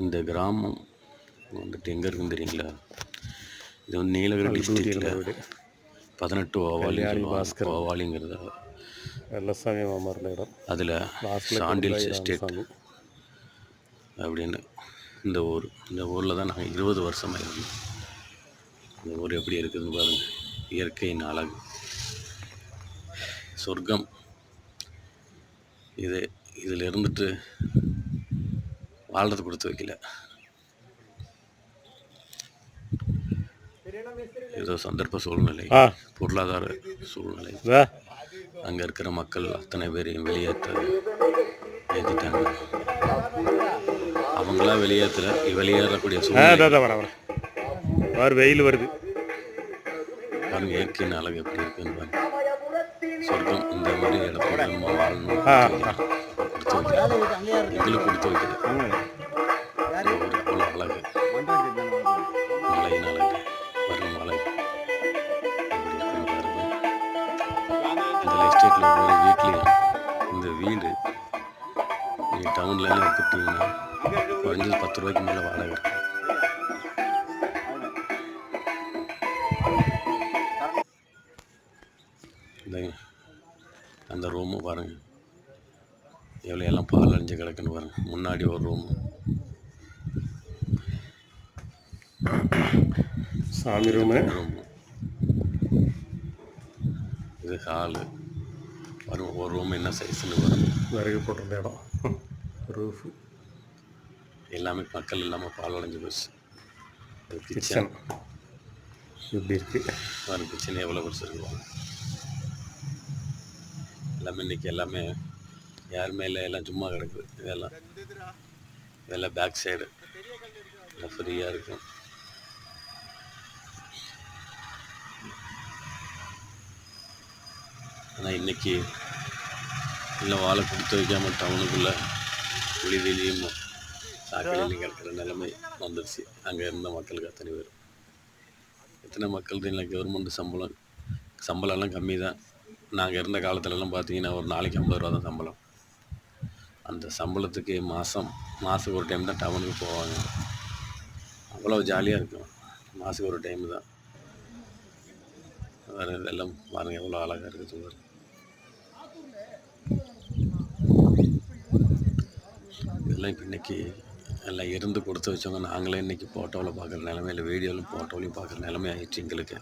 இந்த கிராமம் வந்துட்டு எங்கே இருக்குன்னு தெரியுங்களா? இது வந்து நீலகிரி டிஸ்ட்ரிக்டில் 18 ஓவாலிங்கிறத வெள்ளசாமி மாமரில் இடம். அதில் சாண்டில்ஸ் எஸ்டேட் அப்படின்னு இந்த ஊரில் தான் நாங்கள் 20 வருஷமாக இருந்தோம். இந்த ஊர் எப்படி இருக்குதுன்னு பாருங்கள். இயற்கையின் அழகு, சொர்க்கம். இதில் இருந்துட்டு வாழ்றது கொடுத்து வைக்கல. ஏதோ சந்தர்ப்ப சூழ்நிலை, பொருளாதார சூழ்நிலை, அங்கே இருக்கிற மக்கள் அத்தனை பேரையும் ஏற்றிட்டாங்க. அவங்களாம் வெளியேறக்கூடிய சூழ்நிலை. வெயில் வருது பாருங்க, இயற்கையின் அழகு எப்படி இருக்குன்னு பாருங்க. சொர்க்கம். இந்த மாதிரி இடத்துல நம்ம வாழணும், கொடுத்து வைக்கிறேன், எங்களுக்கு கொடுத்து வைக்கிறேன். அவ்வளோ அழகு, மலையின் அழகு, வரும் மலை எப்படி இருக்குன்னு பாருங்க. இந்த எஸ்டேட்டில் ஒவ்வொரு வீட்லேயும் இந்த வீடு நீங்கள் டவுன்லலாம் எடுத்துக்கிட்டிங்கன்னா குறைஞ்சது 10 ரூபாய்க்கு மேலே வாடகை இருக்கும். அந்த ரூமு பாருங்கள், எவ்வளோ எல்லாம் பால் அழிஞ்சு கிடக்குன்னு பாருங்கள். முன்னாடி ஒரு ரூமு, சாமி ரூமு, இது ஹாலு. வரும் ஒரு ரூம் என்ன சைஸ்ன்னு வரும். விறகு போட்டிருந்த இடம், ரூஃபு எல்லாமே மக்கள் இல்லாமல் பால் அடைஞ்சு போச்சு. கிச்சன் இப்படி இருக்குது. வரும் கிச்சன் எவ்வளோ பெருசு இருக்குவாங்க. எல்லாமே இன்றைக்கி எல்லாமே யாருமே இல்லை, எல்லாம் சும்மா கிடக்குது. இதெல்லாம் பேக் சைடு எல்லாம் ஃப்ரீயாக இருக்கும். ஆனால் இன்றைக்கி எல்லாம் வாழை கொடுத்து வைக்காமல் டவுனுக்குள்ளே குளிதிலையும் சாக்கடையிலையும் கிடக்கிற நிலைமை வந்துடுச்சு. அங்கே இருந்த மக்களுக்கு அத்தனை பேர். எத்தனை மக்கள் இல்லை, கவர்மெண்ட் சம்பளம்லாம் கம்மி தான். நாங்கள் இருந்த காலத்துலலாம் பார்த்தீங்கன்னா ஒரு நாளைக்கு 50 ரூபா தான் சம்பளம். அந்த சம்பளத்துக்கு மாதத்துக்கு ஒரு டைம் தான் டவுனுக்கு போவாங்க. அவ்வளோ ஜாலியாக இருக்கும். மாதத்துக்கு ஒரு டைம் தான். வேறு இதெல்லாம் பாருங்கள் எவ்வளோ அழகாக இருக்குது. பாருங்கள், இதெல்லாம் இப்போ இன்றைக்கி எல்லாம் இருந்து கொடுத்து வச்சவங்க நாங்களே இன்றைக்கி ஃபோட்டோவில் பார்க்குற நிலமையில, வீடியோவில் ஃபோட்டோவிலையும் பார்க்குற நிலமை ஆகிடுச்சு எங்களுக்கு.